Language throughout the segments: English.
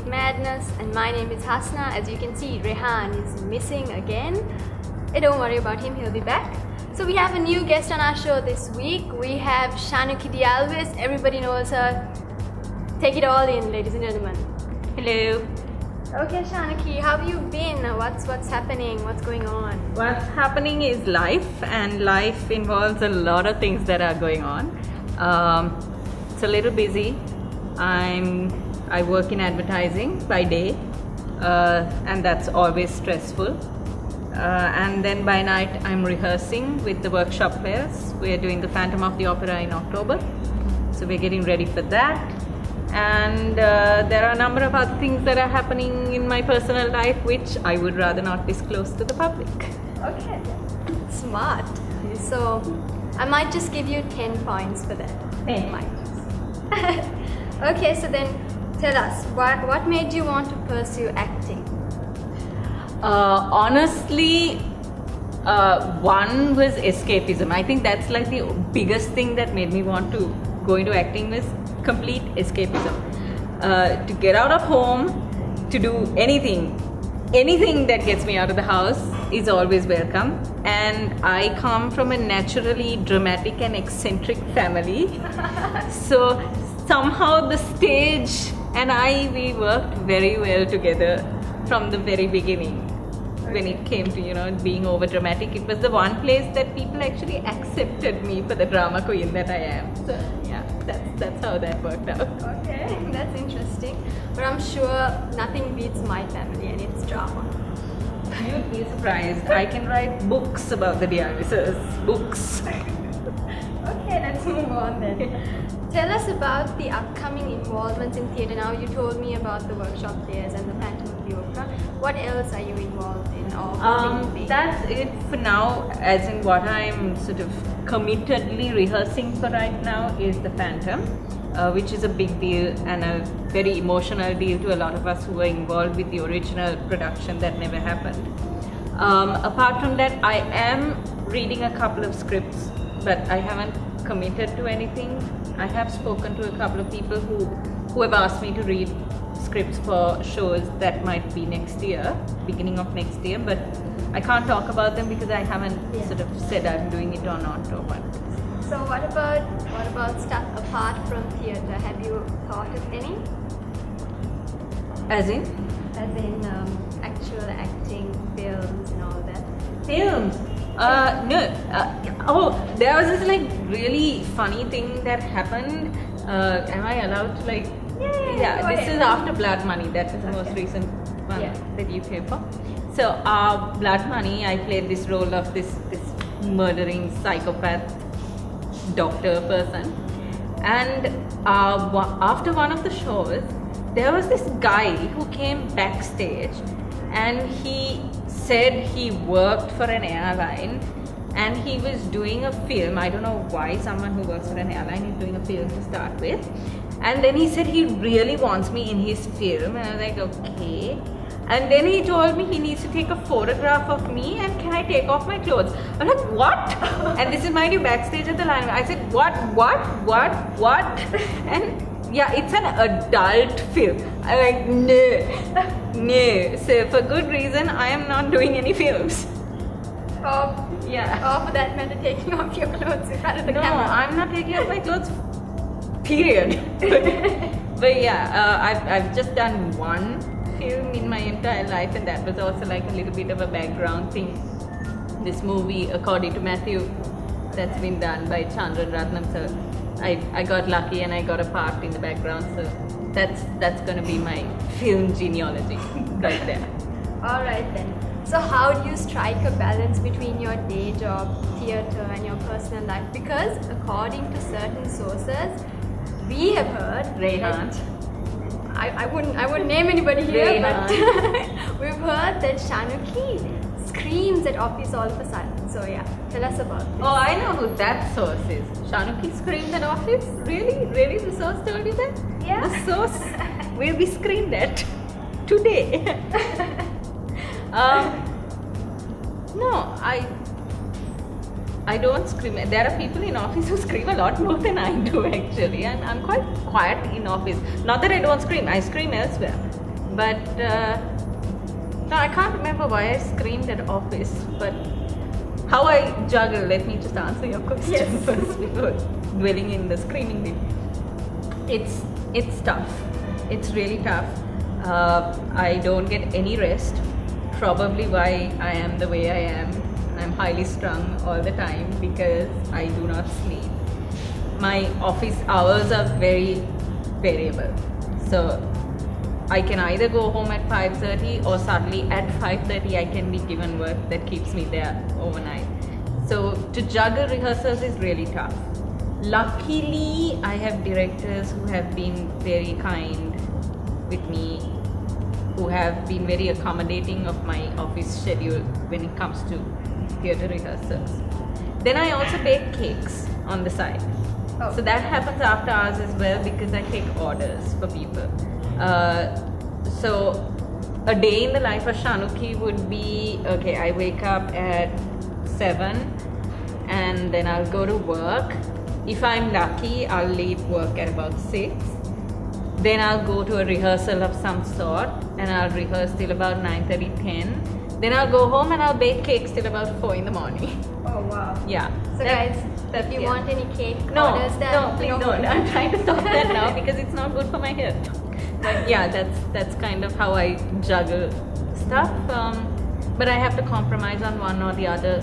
Midweek Madness, and my name is Hasna. As you can see, Rehan is missing again. Don't worry about him, he'll be back. So we have a new guest on our show this week. We have Shanuki the Alwis. Everybody knows her. Take it all in, ladies and gentlemen. Hello. Okay, Shanuki, how have you been? What's happening? What's going on? What's happening is life, and life involves a lot of things that are going on. It's a little busy. I work in advertising by day, and that's always stressful. And then by night I'm rehearsing with the workshop players. We are doing the Phantom of the Opera in October, so we're getting ready for that. And there are a number of other things that are happening in my personal life which I would rather not disclose to the public. Okay, smart. So I might just give you 10 points for that. 10 might. Okay, so then tell us, what made you want to pursue acting? Honestly, one was escapism. I think that's like the biggest thing that made me want to go into acting, was complete escapism. To get out of home, to do anything that gets me out of the house is always welcome. And I come from a naturally dramatic and eccentric family. So somehow the stage and we worked very well together from the very beginning. When it came to, being over dramatic, it was the one place that people actually accepted me for the drama queen that I am. So yeah, that's how that worked out. Okay, that's interesting. But I'm sure nothing beats my family and its drama. You'd be surprised. I can write books about the Dionysus. Books. Okay, let's move on then. Tell us about the upcoming involvements in theatre. Now you told me about the workshop players and the Phantom of the Opera. What else are you involved in? That's it for now. As in, what I'm sort of committedly rehearsing for right now is the Phantom, which is a big deal and a very emotional deal to a lot of us who were involved with the original production that never happened. Apart from that, I am reading a couple of scripts, but I haven't committed to anything. I have spoken to a couple of people who have asked me to read scripts for shows that might be next year, beginning of next year, but I can't talk about them because I haven't sort of said I'm doing it or not or what. So what about stuff apart from theatre? Have you thought of any? As in? As in actual acting, films and all that. Films? No. There was this like really funny thing that happened. Am I allowed to like? Yeah. This is after Blood Money. That is the most recent one that you came for. So, Blood Money, I played this role of this murdering psychopath doctor person. And after one of the shows, there was this guy who came backstage, and he said he worked for an airline and he was doing a film. I don't know why someone who works for an airline is doing a film to start with. And then he said he really wants me in his film, and I was like, okay. And then he told me he needs to take a photograph of me, and can I take off my clothes? I'm like, what? And this is mind you, backstage at the line. I said, what? And yeah, it's an adult film. I'm like, no. So for good reason, I am not doing any films. For that matter, taking off your clothes in front of the camera. No, I'm not taking off my clothes. Period. But yeah, I've just done one film in my entire life, and that was also like a little bit of a background thing. This movie, According to Matthew, that's been done by Chandran Ratnam. So I got lucky and I got a part in the background. So that's gonna be my film genealogy right there. All right then. So how do you strike a balance between your day job, theatre, and your personal life? Because according to certain sources, we have heard Rehan. I wouldn't name anybody here, Rehan. but we've heard that Shanuki screams at office all of a sudden. So yeah, tell us about this. Oh, I know who that source is. Shanuki screamed at office? Really? Really? The source told you that? Yeah. The source will be screamed at today. No, I don't scream. There are people in office who scream a lot more than I do actually. I'm quite quiet in office. Not that I don't scream, I scream elsewhere. But no, I can't remember why I screamed at office, but how I juggle, let me just answer your question first before dwelling in the screaming bit. It's tough. It's really tough. I don't get any rest. Probably why I am the way I am. I'm highly strung all the time because I do not sleep. My office hours are very variable. So I can either go home at 5:30 or suddenly at 5:30 I can be given work that keeps me there overnight. So to juggle rehearsals is really tough. Luckily, I have directors who have been very kind with me, who have been very accommodating of my office schedule when it comes to theatre rehearsals. Then I also bake cakes on the side. So that happens after hours as well because I take orders for people. So a day in the life of Shanuki would be, okay, I wake up at 7 and then I'll go to work. If I'm lucky, I'll leave work at about 6. Then I'll go to a rehearsal of some sort and I'll rehearse till about 9:30, 10. Then I'll go home and I'll bake cakes till about 4 in the morning. Oh wow. Yeah. So guys, if you want any cake orders, then no, please don't. I'm trying to stop that now because it's not good for my health. But yeah, that's kind of how I juggle stuff. But I have to compromise on one or the other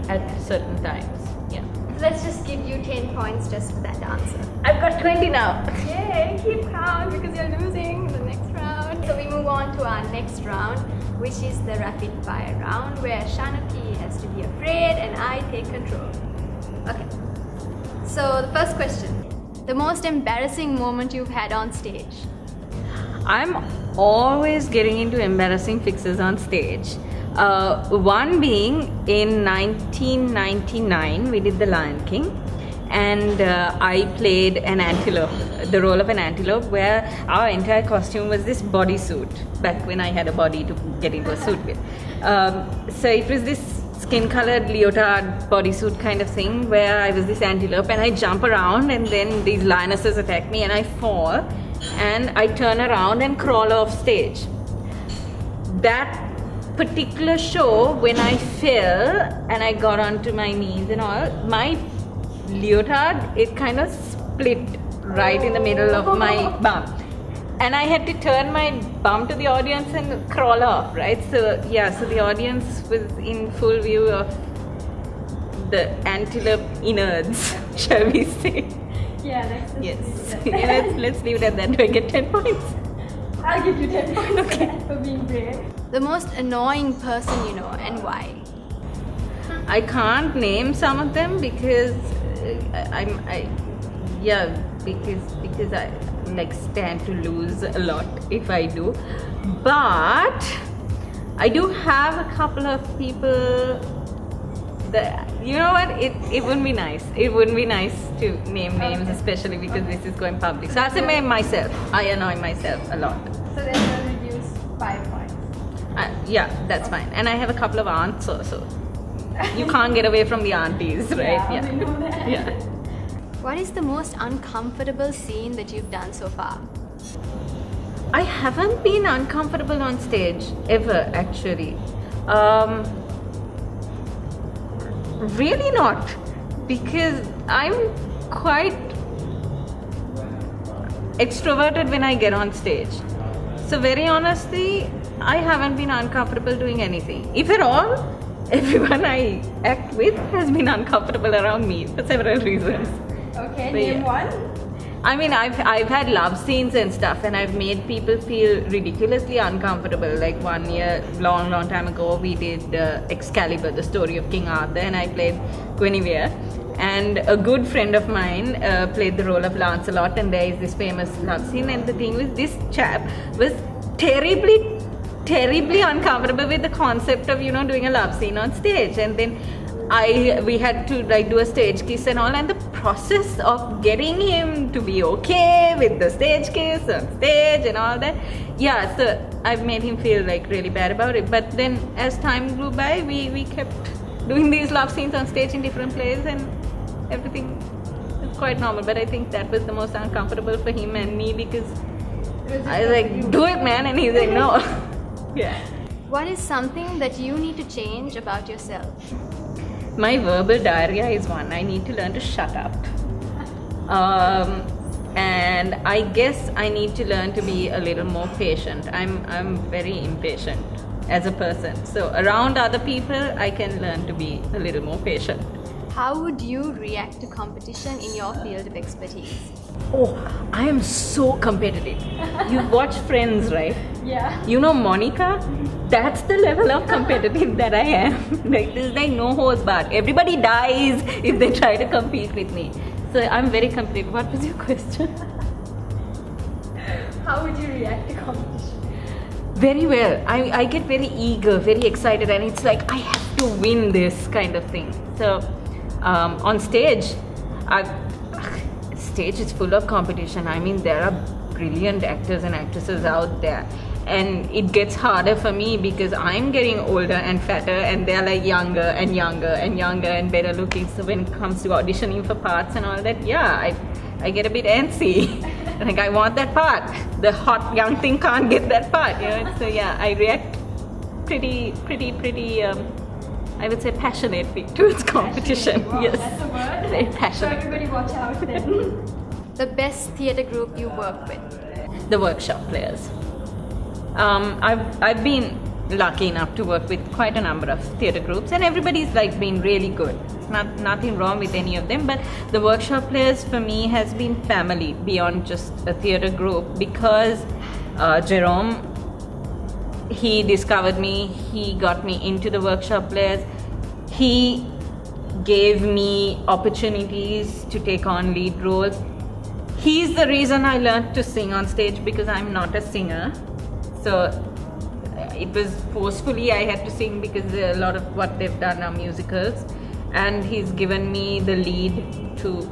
at certain times. Yeah. Let's just give you 10 points just for that answer. I've got 20 now. Yay! Keep count because you're losing the next round. So we move on to our next round, which is the rapid fire round, where Shanuki has to be afraid and I take control. Okay. So the first question: the most embarrassing moment you've had on stage? I'm always getting into embarrassing fixes on stage. One being in 1999, we did The Lion King, and I played an antelope, the role of an antelope, where our entire costume was this bodysuit, back when I had a body to get into a suit with. So it was this skin-colored leotard bodysuit kind of thing, where I was this antelope and I jump around and then these lionesses attack me and I fall and I turn around and crawl off stage. That particular show, when I fell and I got onto my knees and all, my leotard, it kind of split right in the middle of my bum. And I had to turn my bum to the audience and crawl off, right? So yeah, so the audience was in full view of the antelope innards, shall we say. Yeah, let's yes. Yeah, let's leave it at that. Do I get 10 points? I'll give you 10 points for being brave. The most annoying person you know, and why? I can't name some of them because because I like stand to lose a lot if I do. But I do have a couple of people that, you know what, it wouldn't be nice. It wouldn't be nice to name names, especially because this is going public. So I'll say myself. I annoy myself a lot. So then you'll reduce 5 points. Yeah, that's fine. And I have a couple of aunts also. You can't get away from the aunties, right? Yeah, we know that. Yeah. What is the most uncomfortable scene that you've done so far? I haven't been uncomfortable on stage ever, actually. Really not, because I'm quite extroverted when I get on stage. So very honestly, I haven't been uncomfortable doing anything. If at all, everyone I act with has been uncomfortable around me for several reasons. Okay, But name yeah. one. I mean, I've had love scenes and stuff, and I've made people feel ridiculously uncomfortable. Like one year, long time ago, we did Excalibur, the story of King Arthur, and I played Guinevere. And a good friend of mine played the role of Lancelot, and there is this famous love scene. And the thing was, this chap was terribly uncomfortable with the concept of, you know, doing a love scene on stage. And then we had to like do a stage kiss and all, and the process of getting him to be okay with the stage kiss on stage and all that, yeah, so I've made him feel like really bad about it. But then as time grew by, we kept doing these love scenes on stage in different plays, and everything was quite normal. But I think that was the most uncomfortable for him and me, because I was like, do it, man, and he's like, no. Yeah. What is something that you need to change about yourself? My verbal diarrhea is one. I need to learn to shut up. And I guess I need to learn to be a little more patient. I'm very impatient as a person. So around other people, I can learn to be a little more patient. How would you react to competition in your field of expertise? Oh, I am so competitive. You watch Friends, right? Yeah. You know Monica? That's the level of competitive that I am. Like, there's like no holds barred. Everybody dies if they try to compete with me. So I'm very competitive. What was your question? How would you react to competition? Very well. I get very eager, very excited, and it's like I have to win this kind of thing. So on stage, stage is full of competition. I mean, there are brilliant actors and actresses out there, and it gets harder for me because I'm getting older and fatter, and they're like younger and younger and younger and better looking. So when it comes to auditioning for parts and all that, yeah, I get a bit antsy. Like, I want that part. The hot young thing can't get that part, you know. So yeah, I react pretty I would say passionately towards competition. Wow, yes, that's a word. Very So passionate. everybody watch out then. The best theatre group you work with? The workshop players. I've been lucky enough to work with quite a number of theatre groups, and everybody's like been really good. Nothing wrong with any of them, but the workshop players for me has been family beyond just a theatre group, because Jerome, he discovered me, he got me into the workshop players, he gave me opportunities to take on lead roles. He's the reason I learned to sing on stage, because I'm not a singer. So it was forcefully I had to sing, because a lot of what they've done are musicals, and he's given me the lead to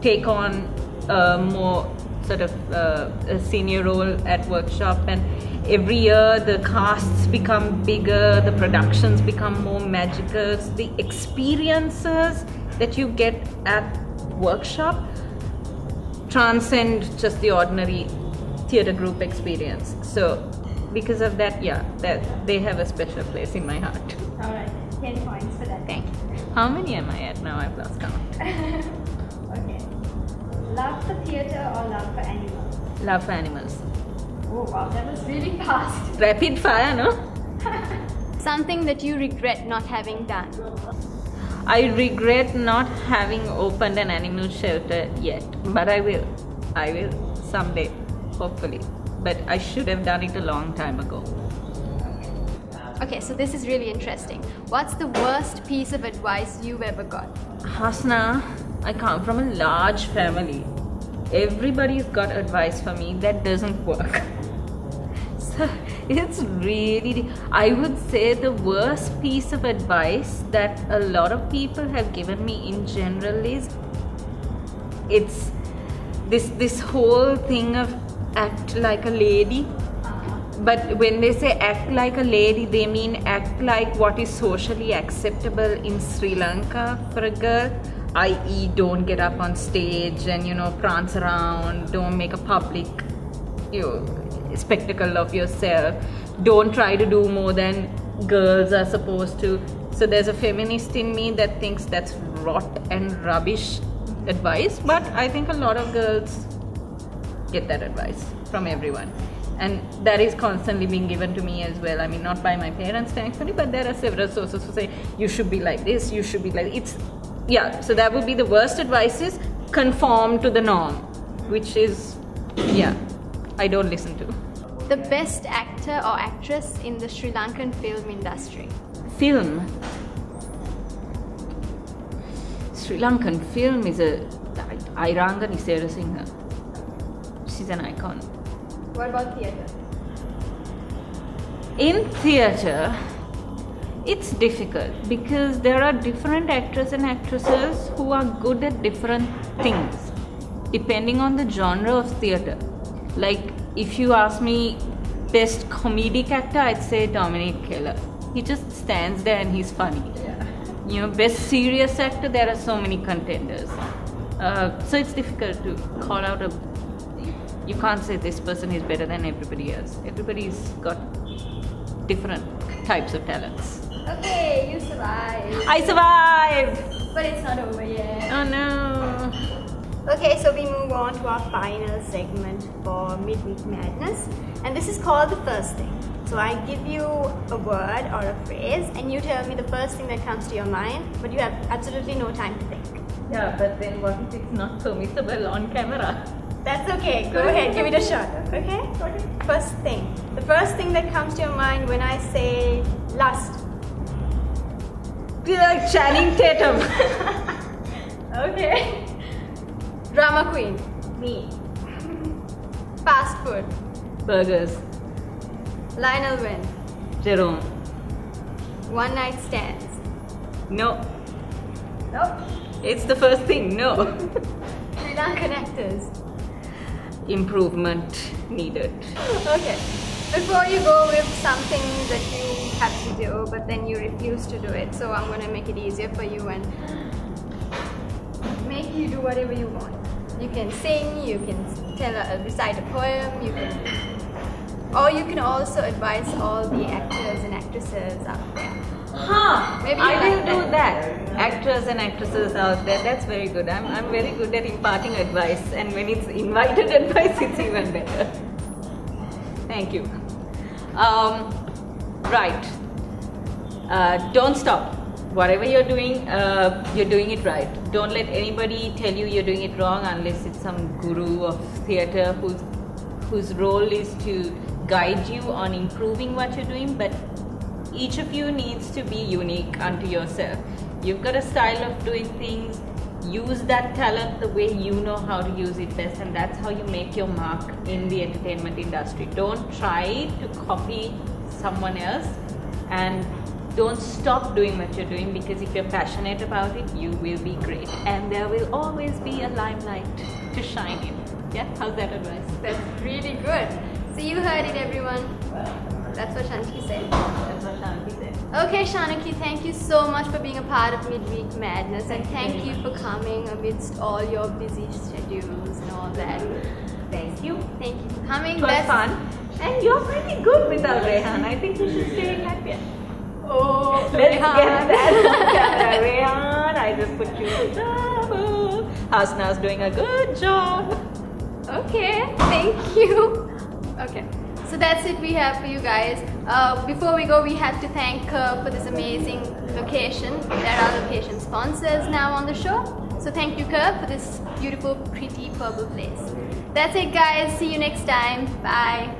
take on a more sort of a senior role at workshop. And every year the casts become bigger, the productions become more magical. So the experiences that you get at workshop transcend just the ordinary theatre group experience. So because of that, yeah, that they have a special place in my heart. Alright, 10 points for that. Thank you. How many am I at now? I've lost count. Okay. Love for theatre or love for animals? Love for animals. Oh wow, that was really fast. Rapid fire, no? Something that you regret not having done? I regret not having opened an animal shelter yet, but I will. I will someday, hopefully. But I should have done it a long time ago. Okay, so this is really interesting. What's the worst piece of advice you've ever got? Hasna, I come from a large family. Everybody's got advice for me that doesn't work. So it's really, I would say the worst piece of advice that a lot of people have given me in general is, it's this whole thing of act like a lady. But when they say act like a lady, they mean act like what is socially acceptable in Sri Lanka for a girl, i.e. don't get up on stage and, you know, prance around, don't make a public, you know, spectacle of yourself, don't try to do more than girls are supposed to. So there's a feminist in me that thinks that's rot and rubbish advice, but I think a lot of girls get that advice from everyone. And that is constantly being given to me as well. I mean, not by my parents, thankfully, but there are several sources who say, you should be like this, you should be like this. It's, yeah, so that would be the worst advice, is conform to the norm, which is, yeah, I don't listen to. The best actor or actress in the Sri Lankan film industry? Film. Sri Lankan film is Iranga Nisarasinghe. She's an icon. What about theatre? In theatre, it's difficult because there are different actors and actresses who are good at different things depending on the genre of theatre. Like, if you ask me best comedic actor, I'd say Dominic Keller. He just stands there and he's funny. Yeah. You know, best serious actor, there are so many contenders. So it's difficult to call out a You can't say this person is better than everybody else. Everybody's got different types of talents. Okay, you survived. I survived! But it's not over yet. Oh no. Okay, so we move on to our final segment for Midweek Madness. And this is called the first thing. So I give you a word or a phrase and you tell me the first thing that comes to your mind, but you have absolutely no time to think. Yeah, but then what if it's not permissible on camera? That's okay. Go ahead, give it a shot. Okay? First thing. The first thing that comes to your mind when I say lust. Channing Tatum. Okay. Drama queen. Me. Fast food. Burgers. Lionel win. Jerome. One night stands. No. Nope. It's the first thing. No. Sri Lankan actors. Improvement needed. Okay. Before you go with something that you have to do, but then you refuse to do it, so I'm gonna make it easier for you and make you do whatever you want. You can sing, you can recite a poem, or you can also advise all the actors and actresses out there. Maybe I will do that. Actors and actresses out there, that's very good. I'm very good at imparting advice, and when it's invited advice, it's even better. Thank you. Right. Don't stop. Whatever you're doing it right. Don't let anybody tell you you're doing it wrong unless it's some guru of theatre whose role is to guide you on improving what you're doing, but each of you needs to be unique unto yourself. You've got a style of doing things. Use that talent the way you know how to use it best, and that's how you make your mark in the entertainment industry. Don't try to copy someone else, and don't stop doing what you're doing, because if you're passionate about it, you will be great, and there will always be a limelight to shine in. Yeah, how's that advice? That's really good. So you heard it, everyone. That's what Shanuki said. That's what Shanuki said. Okay, Shanuki, thank you so much for being a part of Midweek Madness, and thank you for coming amidst all your busy schedules and all that. Thank you. Thank you for coming. It was fun. And you're pretty good without Rehan. I think we should stay like that. Oh, let's get that. Rehan, I just put you in trouble. Hasna's doing a good job. Okay, thank you. Okay. So that's it we have for you guys. Before we go, we have to thank for this amazing location. There are location sponsors now on the show. So thank you, Kerr, for this beautiful, pretty purple place. That's it, guys. See you next time. Bye.